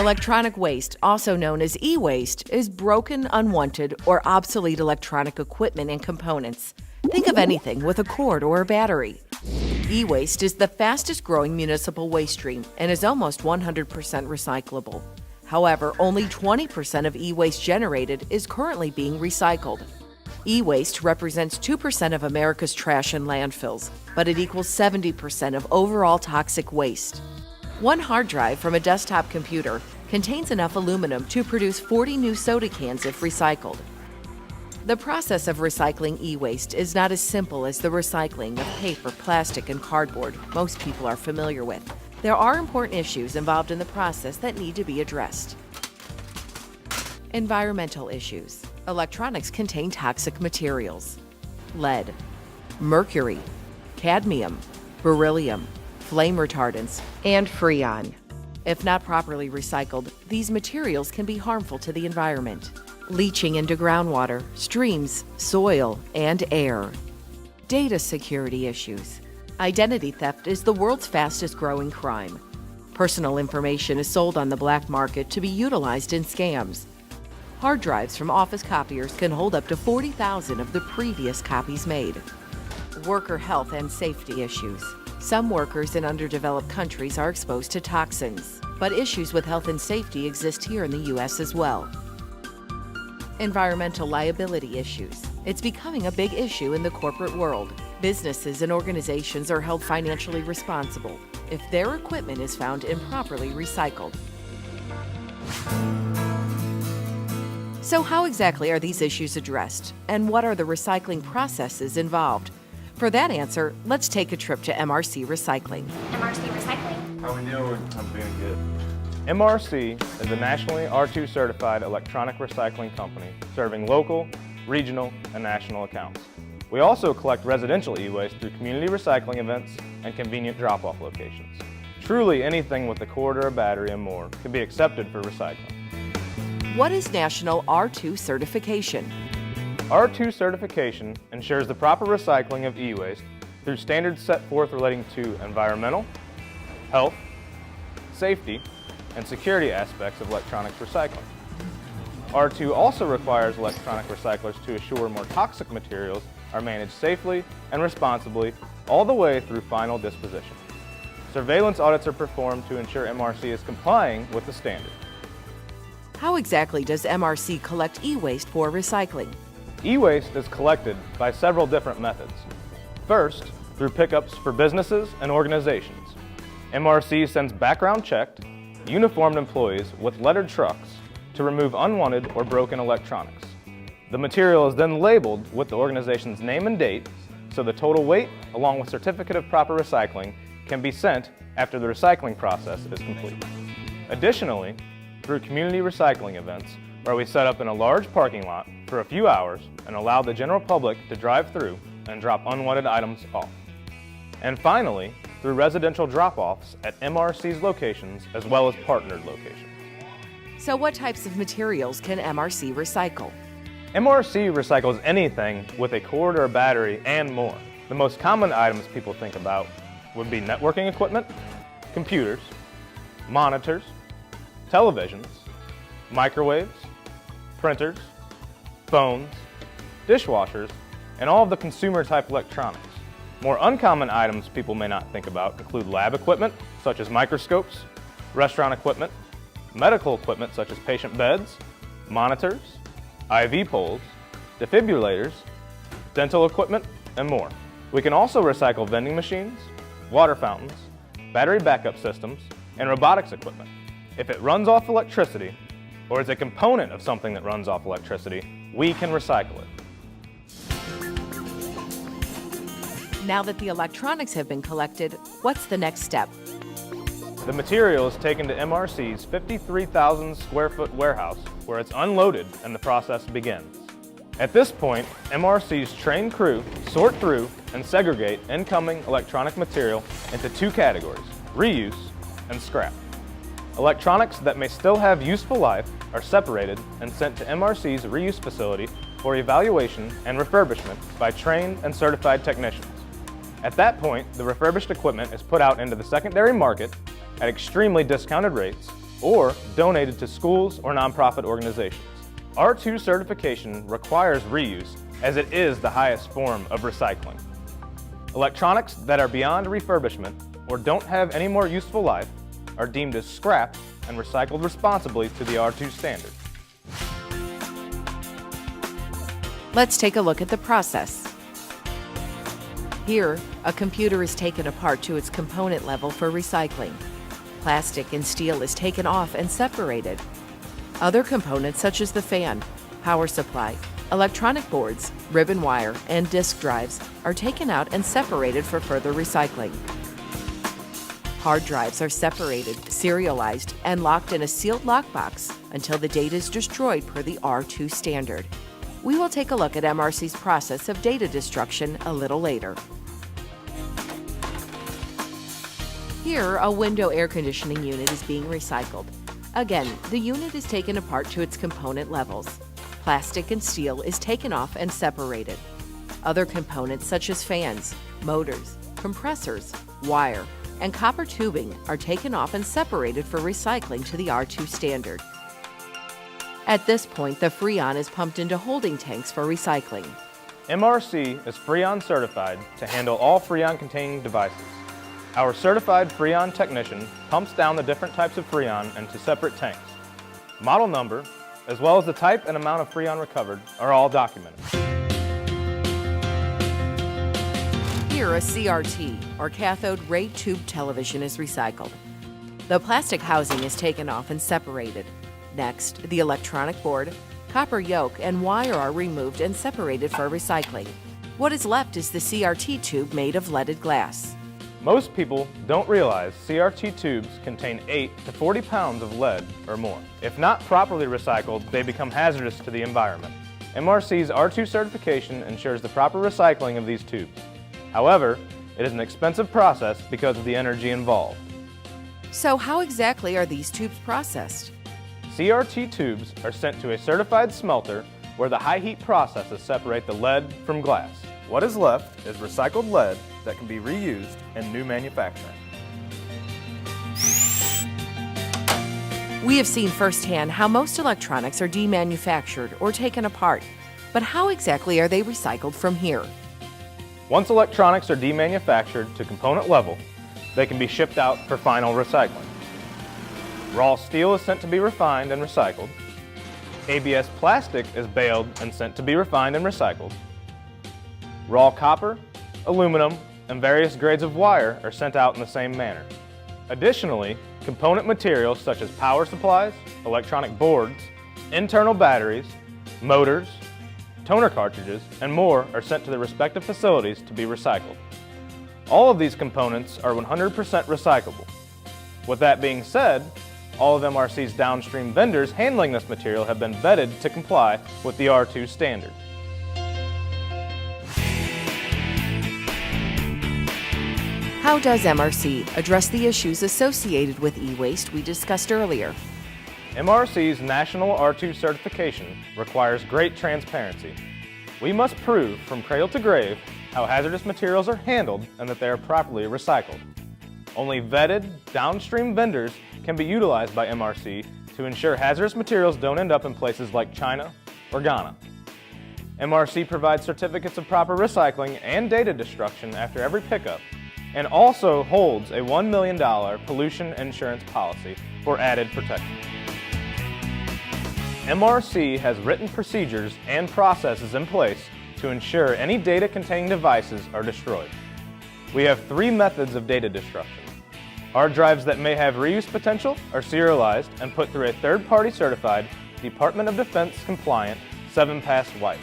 Electronic waste, also known as e-waste, is broken, unwanted, or obsolete electronic equipment and components. Think of anything with a cord or a battery. E-waste is the fastest growing municipal waste stream and is almost 100% recyclable. However, only 20% of e-waste generated is currently being recycled. E-waste represents 2% of America's trash and landfills, but it equals 70% of overall toxic waste. One hard drive from a desktop computer contains enough aluminum to produce 40 new soda cans if recycled. The process of recycling e-waste is not as simple as the recycling of paper, plastic, and cardboard most people are familiar with. There are important issues involved in the process that need to be addressed. Environmental issues. Electronics contain toxic materials: lead, mercury, cadmium, beryllium, flame retardants, and freon. If not properly recycled, these materials can be harmful to the environment, leaching into groundwater, streams, soil, and air. Data security issues. Identity theft is the world's fastest growing crime. Personal information is sold on the black market to be utilized in scams. Hard drives from office copiers can hold up to 40,000 of the previous copies made. Worker health and safety issues. Some workers in underdeveloped countries are exposed to toxins, but issues with health and safety exist here in the U.S. as well. Environmental liability issues. It's becoming a big issue in the corporate world. Businesses and organizations are held financially responsible if their equipment is found improperly recycled. So how exactly are these issues addressed, and what are the recycling processes involved? For that answer, let's take a trip to MRC Recycling. MRC Recycling? How we doing? I'm doing good. MRC is a nationally R2 certified electronic recycling company serving local, regional, and national accounts. We also collect residential e-waste through community recycling events and convenient drop-off locations. Truly anything with a cord or a battery and more can be accepted for recycling. What is National R2 certification? R2 certification ensures the proper recycling of e-waste through standards set forth relating to environmental, health, safety, and security aspects of electronics recycling. R2 also requires electronic recyclers to assure more toxic materials are managed safely and responsibly all the way through final disposition. Surveillance audits are performed to ensure MRC is complying with the standard. How exactly does MRC collect e-waste for recycling? E-waste is collected by several different methods. First, through pickups for businesses and organizations. MRC sends background-checked, uniformed employees with lettered trucks to remove unwanted or broken electronics. The material is then labeled with the organization's name and date, so the total weight, along with certificate of proper recycling, can be sent after the recycling process is complete. Additionally, through community recycling events, where we set up in a large parking lot for a few hours and allow the general public to drive through and drop unwanted items off. And finally, through residential drop-offs at MRC's locations as well as partnered locations. So what types of materials can MRC recycle? MRC recycles anything with a cord or a battery and more. The most common items people think about would be networking equipment, computers, monitors, televisions, microwaves, printers, phones, dishwashers, and all of the consumer-type electronics. More uncommon items people may not think about include lab equipment, such as microscopes, restaurant equipment, medical equipment such as patient beds, monitors, IV poles, defibrillators, dental equipment, and more. We can also recycle vending machines, water fountains, battery backup systems, and robotics equipment. If it runs off electricity, or is a component of something that runs off electricity, we can recycle it. Now that the electronics have been collected, what's the next step? The material is taken to MRC's 53,000 square foot warehouse where it's unloaded and the process begins. At this point, MRC's trained crew sort through and segregate incoming electronic material into two categories, reuse and scrap. Electronics that may still have useful life are separated and sent to MRC's reuse facility for evaluation and refurbishment by trained and certified technicians. At that point, the refurbished equipment is put out into the secondary market at extremely discounted rates or donated to schools or nonprofit organizations. R2 certification requires reuse as it is the highest form of recycling. Electronics that are beyond refurbishment or don't have any more useful life are deemed as scrap and recycled responsibly to the R2 standard. Let's take a look at the process. Here, a computer is taken apart to its component level for recycling. Plastic and steel is taken off and separated. Other components such as the fan, power supply, electronic boards, ribbon wire, and disk drives are taken out and separated for further recycling. Hard drives are separated, serialized, and locked in a sealed lockbox until the data is destroyed per the R2 standard. We will take a look at MRC's process of data destruction a little later. Here, a window air conditioning unit is being recycled. Again, the unit is taken apart to its component levels. Plastic and steel is taken off and separated. Other components such as fans, motors, compressors, wire, and copper tubing are taken off and separated for recycling to the R2 standard. At this point, the Freon is pumped into holding tanks for recycling. MRC is Freon certified to handle all Freon-containing devices. Our certified Freon technician pumps down the different types of Freon into separate tanks. Model number, as well as the type and amount of Freon recovered, are all documented. Here, a CRT, or cathode ray tube television, is recycled. The plastic housing is taken off and separated. Next, the electronic board, copper yoke, and wire are removed and separated for recycling. What is left is the CRT tube made of leaded glass. Most people don't realize CRT tubes contain 8 to 40 pounds of lead or more. If not properly recycled, they become hazardous to the environment. MRC's R2 certification ensures the proper recycling of these tubes. However, it is an expensive process because of the energy involved. So how exactly are these tubes processed? CRT tubes are sent to a certified smelter where the high heat processes separate the lead from glass. What is left is recycled lead that can be reused in new manufacturing. We have seen firsthand how most electronics are demanufactured or taken apart, but how exactly are they recycled from here? Once electronics are demanufactured to component level, they can be shipped out for final recycling. Raw steel is sent to be refined and recycled. ABS plastic is baled and sent to be refined and recycled. Raw copper, aluminum, and various grades of wire are sent out in the same manner. Additionally, component materials such as power supplies, electronic boards, internal batteries, motors, toner cartridges, and more are sent to their respective facilities to be recycled. All of these components are 100% recyclable. With that being said, all of MRC's downstream vendors handling this material have been vetted to comply with the R2 standard. How does MRC address the issues associated with e-waste we discussed earlier? MRC's National R2 certification requires great transparency. We must prove from cradle to grave how hazardous materials are handled and that they are properly recycled. Only vetted, downstream vendors can be utilized by MRC to ensure hazardous materials don't end up in places like China or Ghana. MRC provides certificates of proper recycling and data destruction after every pickup, and also holds a $1 million pollution insurance policy for added protection. MRC has written procedures and processes in place to ensure any data-containing devices are destroyed. We have 3 methods of data destruction. Hard drives that may have reuse potential are serialized and put through a third-party certified, Department of Defense compliant 7-pass wipe.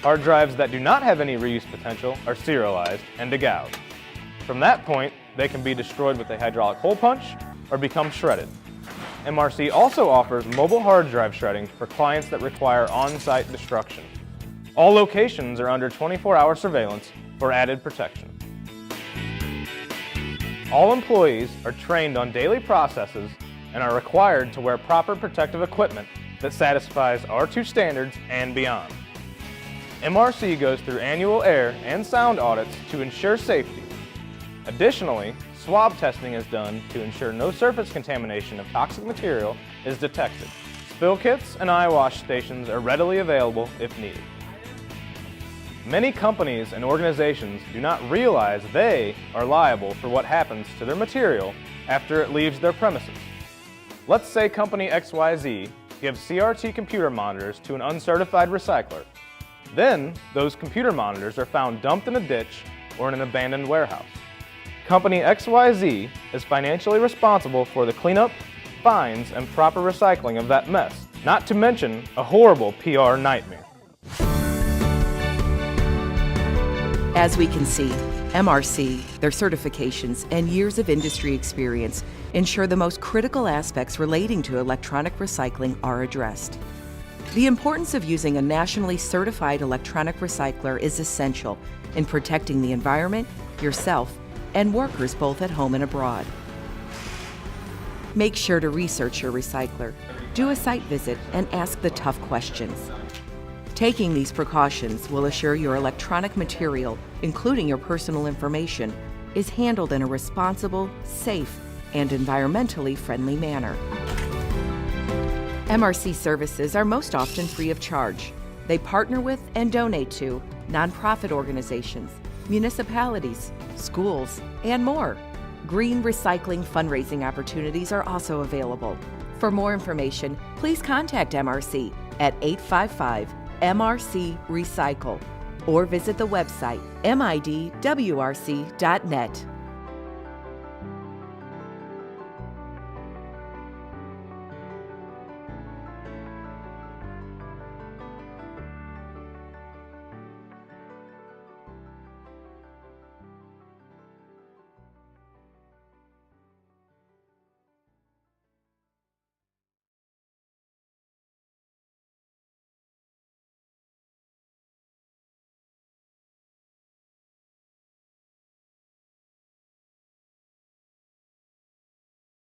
Hard drives that do not have any reuse potential are serialized and degouged. From that point, they can be destroyed with a hydraulic hole punch or become shredded. MRC also offers mobile hard drive shredding for clients that require on-site destruction. All locations are under 24-hour surveillance for added protection. All employees are trained on daily processes and are required to wear proper protective equipment that satisfies R2 standards and beyond. MRC goes through annual air and sound audits to ensure safety. Additionally, swab testing is done to ensure no surface contamination of toxic material is detected. Spill kits and eye wash stations are readily available if needed. Many companies and organizations do not realize they are liable for what happens to their material after it leaves their premises. Let's say company XYZ gives CRT computer monitors to an uncertified recycler. Then, those computer monitors are found dumped in a ditch or in an abandoned warehouse. Company XYZ is financially responsible for the cleanup, fines, and proper recycling of that mess, not to mention a horrible PR nightmare. As we can see, MRC, their certifications, and years of industry experience ensure the most critical aspects relating to electronic recycling are addressed. The importance of using a nationally certified electronic recycler is essential in protecting the environment, yourself, and workers both at home and abroad. Make sure to research your recycler, do a site visit, and ask the tough questions. Taking these precautions will assure your electronic material, including your personal information, is handled in a responsible, safe, and environmentally friendly manner. MRC services are most often free of charge. They partner with and donate to nonprofit organizations, municipalities, schools, and more. Green recycling fundraising opportunities are also available. For more information, please contact MRC at 855-MRC Recycle or visit the website midwrc.net.